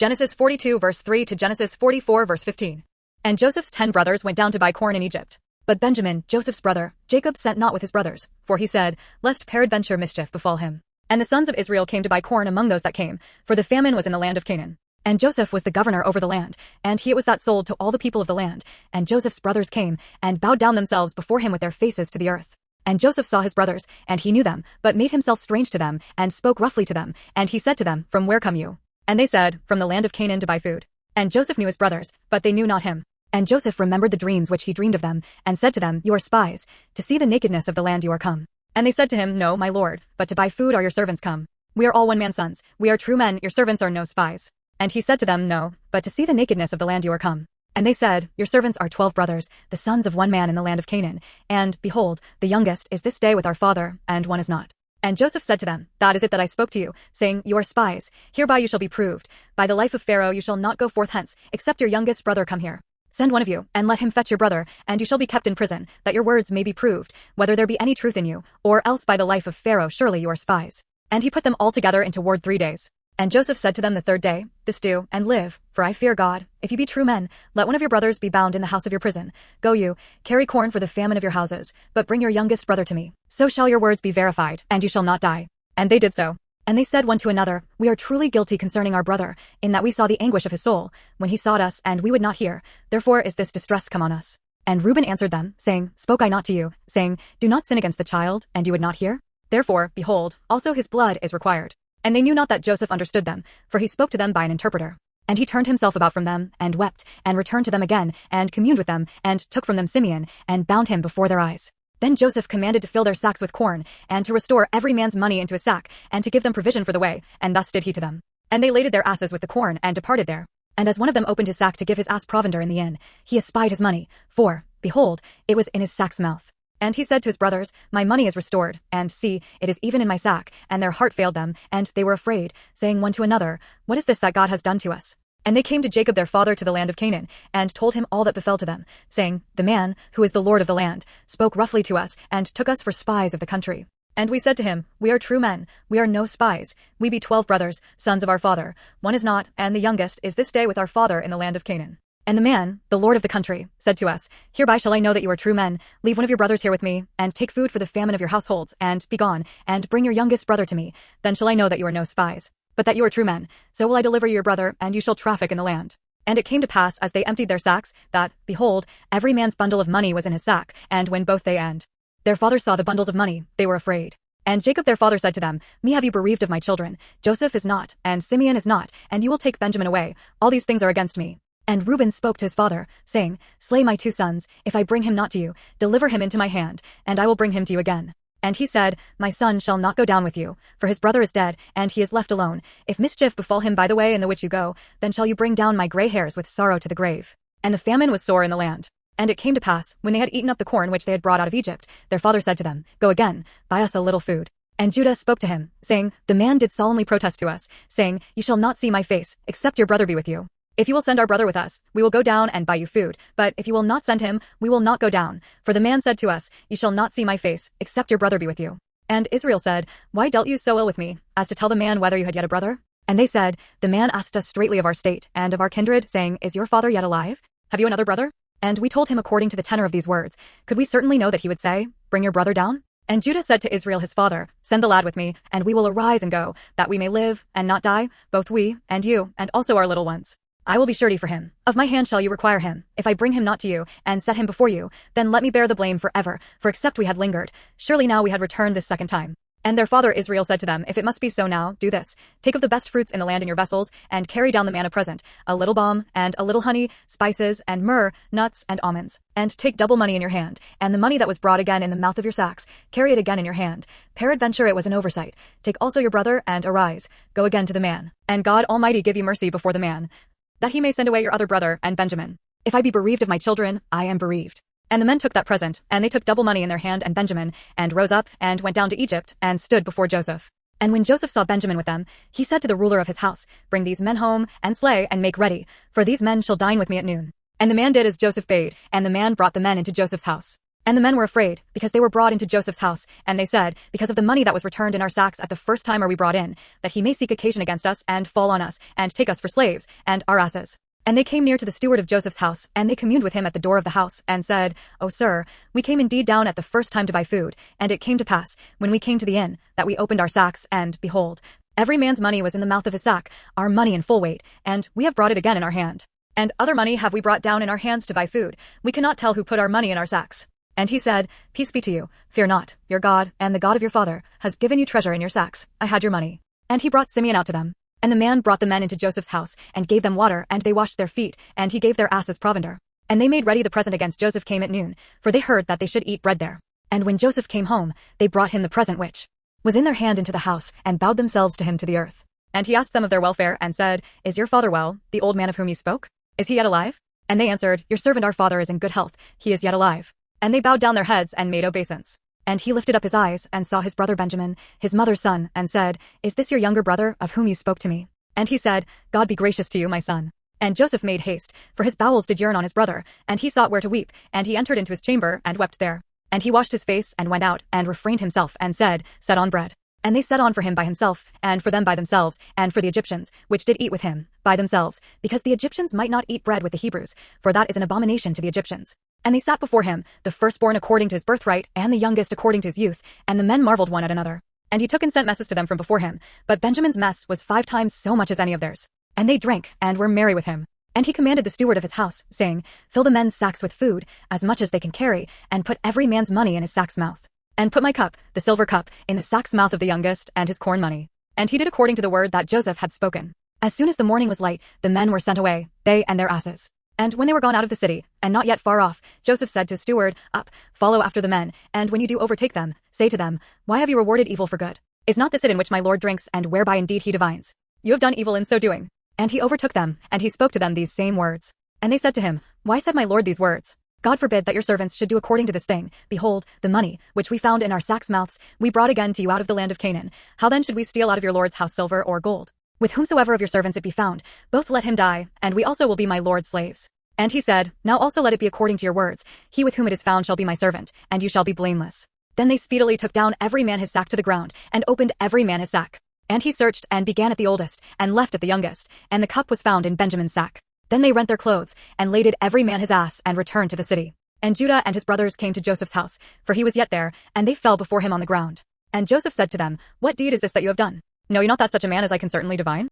Genesis 42 verse 3 to Genesis 44 verse 15. And Joseph's 10 brothers went down to buy corn in Egypt. But Benjamin, Joseph's brother, Jacob sent not with his brothers, for he said, lest peradventure mischief befall him. And the sons of Israel came to buy corn among those that came, for the famine was in the land of Canaan. And Joseph was the governor over the land, and he it was that sold to all the people of the land. And Joseph's brothers came, and bowed down themselves before him with their faces to the earth. And Joseph saw his brothers, and he knew them, but made himself strange to them, and spoke roughly to them. And he said to them, From where come you? And they said, From the land of Canaan to buy food. And Joseph knew his brothers, but they knew not him. And Joseph remembered the dreams which he dreamed of them, and said to them, You are spies, to see the nakedness of the land you are come. And they said to him, No, my lord, but to buy food are your servants come. We are all one man's sons, we are true men, your servants are no spies. And he said to them, No, but to see the nakedness of the land you are come. And they said, Your servants are 12 brothers, the sons of one man in the land of Canaan. And, behold, the youngest is this day with our father, and one is not. And Joseph said to them, That is it that I spoke to you, saying, You are spies, hereby you shall be proved. By the life of Pharaoh you shall not go forth hence, except your youngest brother come here. Send one of you, and let him fetch your brother, and you shall be kept in prison, that your words may be proved, whether there be any truth in you, or else by the life of Pharaoh surely you are spies. And he put them all together into ward 3 days. And Joseph said to them the third day, This do, and live, for I fear God. If you be true men, let one of your brothers be bound in the house of your prison. Go you, carry corn for the famine of your houses, but bring your youngest brother to me. So shall your words be verified, and you shall not die. And they did so. And they said one to another, We are truly guilty concerning our brother, in that we saw the anguish of his soul, when he sought us, and we would not hear. Therefore is this distress come on us. And Reuben answered them, saying, Spoke I not to you, saying, Do not sin against the child, and you would not hear? Therefore, behold, also his blood is required. And they knew not that Joseph understood them, for he spoke to them by an interpreter. And he turned himself about from them, and wept, and returned to them again, and communed with them, and took from them Simeon, and bound him before their eyes. Then Joseph commanded to fill their sacks with corn, and to restore every man's money into his sack, and to give them provision for the way, and thus did he to them. And they laded their asses with the corn, and departed there. And as one of them opened his sack to give his ass provender in the inn, he espied his money, for, behold, it was in his sack's mouth. And he said to his brothers, My money is restored, and see, it is even in my sack. And their heart failed them, and they were afraid, saying one to another, What is this that God has done to us? And they came to Jacob their father to the land of Canaan, and told him all that befell to them, saying, The man, who is the Lord of the land, spoke roughly to us, and took us for spies of the country. And we said to him, We are true men, we are no spies. We be 12 brothers, sons of our father. One is not, and the youngest is this day with our father in the land of Canaan. And the man, the lord of the country, said to us, Hereby shall I know that you are true men. Leave one of your brothers here with me, and take food for the famine of your households, and be gone, and bring your youngest brother to me. Then shall I know that you are no spies, but that you are true men. So will I deliver you your brother, and you shall traffic in the land. And it came to pass, as they emptied their sacks, that, behold, every man's bundle of money was in his sack. And when both they and their father saw the bundles of money, they were afraid. And Jacob their father said to them, Me have you bereaved of my children. Joseph is not, and Simeon is not, and you will take Benjamin away. All these things are against me. And Reuben spoke to his father, saying, Slay my 2 sons, if I bring him not to you, deliver him into my hand, and I will bring him to you again. And he said, My son shall not go down with you, for his brother is dead, and he is left alone. If mischief befall him by the way in the which you go, then shall you bring down my gray hairs with sorrow to the grave. And the famine was sore in the land. And it came to pass, when they had eaten up the corn which they had brought out of Egypt, their father said to them, Go again, buy us a little food. And Judah spoke to him, saying, The man did solemnly protest to us, saying, You shall not see my face, except your brother be with you. If you will send our brother with us, we will go down and buy you food. But if you will not send him, we will not go down. For the man said to us, You shall not see my face, except your brother be with you. And Israel said, Why dealt you so ill with me, as to tell the man whether you had yet a brother? And they said, The man asked us straitly of our state, and of our kindred, saying, Is your father yet alive? Have you another brother? And we told him according to the tenor of these words. Could we certainly know that he would say, Bring your brother down? And Judah said to Israel his father, Send the lad with me, and we will arise and go, that we may live, and not die, both we, and you, and also our little ones. I will be surety for him. Of my hand shall you require him. If I bring him not to you, and set him before you, then let me bear the blame forever, for except we had lingered, surely now we had returned this second time. And their father Israel said to them, If it must be so now, do this. Take of the best fruits in the land in your vessels, and carry down the man a present, a little balm, and a little honey, spices, and myrrh, nuts, and almonds. And take double money in your hand, and the money that was brought again in the mouth of your sacks, carry it again in your hand. Peradventure it was an oversight. Take also your brother, and arise, go again to the man. And God Almighty give you mercy before the man, that he may send away your other brother, and Benjamin. If I be bereaved of my children, I am bereaved. And the men took that present, and they took double money in their hand and Benjamin, and rose up, and went down to Egypt, and stood before Joseph. And when Joseph saw Benjamin with them, he said to the ruler of his house, Bring these men home, and slay, and make ready, for these men shall dine with me at noon. And the man did as Joseph bade, and the man brought the men into Joseph's house. And the men were afraid, because they were brought into Joseph's house, and they said, because of the money that was returned in our sacks at the first time are we brought in, that he may seek occasion against us, and fall on us, and take us for slaves, and our asses. And they came near to the steward of Joseph's house, and they communed with him at the door of the house, and said, O sir, we came indeed down at the first time to buy food, and it came to pass, when we came to the inn, that we opened our sacks, and, behold, every man's money was in the mouth of his sack, our money in full weight, and we have brought it again in our hand. And other money have we brought down in our hands to buy food. We cannot tell who put our money in our sacks. And he said, Peace be to you, fear not, your God, and the God of your father, has given you treasure in your sacks. I had your money. And he brought Simeon out to them. And the man brought the men into Joseph's house, and gave them water, and they washed their feet, and he gave their asses provender. And they made ready the present against Joseph came at noon, for they heard that they should eat bread there. And when Joseph came home, they brought him the present which was in their hand into the house, and bowed themselves to him to the earth. And he asked them of their welfare, and said, Is your father well, the old man of whom you spoke? Is he yet alive? And they answered, Your servant our father is in good health, he is yet alive. And they bowed down their heads and made obeisance. And he lifted up his eyes, and saw his brother Benjamin, his mother's son, and said, Is this your younger brother, of whom you spoke to me? And he said, God be gracious to you, my son. And Joseph made haste, for his bowels did yearn on his brother, and he sought where to weep, and he entered into his chamber, and wept there. And he washed his face, and went out, and refrained himself, and said, Set on bread. And they set on for him by himself, and for them by themselves, and for the Egyptians, which did eat with him, by themselves, because the Egyptians might not eat bread with the Hebrews, for that is an abomination to the Egyptians. And they sat before him, the firstborn according to his birthright, and the youngest according to his youth, and the men marveled one at another. And he took and sent messes to them from before him, but Benjamin's mess was 5 times so much as any of theirs. And they drank, and were merry with him. And he commanded the steward of his house, saying, Fill the men's sacks with food, as much as they can carry, and put every man's money in his sack's mouth. And put my cup, the silver cup, in the sack's mouth of the youngest, and his corn money. And he did according to the word that Joseph had spoken. As soon as the morning was light, the men were sent away, they and their asses. And when they were gone out of the city, and not yet far off, Joseph said to his steward, Up, follow after the men, and when you do overtake them, say to them, Why have you rewarded evil for good? Is not this it in which my lord drinks, and whereby indeed he divines? You have done evil in so doing. And he overtook them, and he spoke to them these same words. And they said to him, Why said my lord these words? God forbid that your servants should do according to this thing. Behold, the money, which we found in our sacks' mouths, we brought again to you out of the land of Canaan. How then should we steal out of your lord's house silver or gold? With whomsoever of your servants it be found, both let him die, and we also will be my lord's slaves. And he said, Now also let it be according to your words. He with whom it is found shall be my servant, and you shall be blameless. Then they speedily took down every man his sack to the ground, and opened every man his sack. And he searched, and began at the oldest, and left at the youngest, and the cup was found in Benjamin's sack. Then they rent their clothes, and laded every man his ass, and returned to the city. And Judah and his brothers came to Joseph's house, for he was yet there, and they fell before him on the ground. And Joseph said to them, What deed is this that you have done? Know ye not that such a man as I can certainly divine?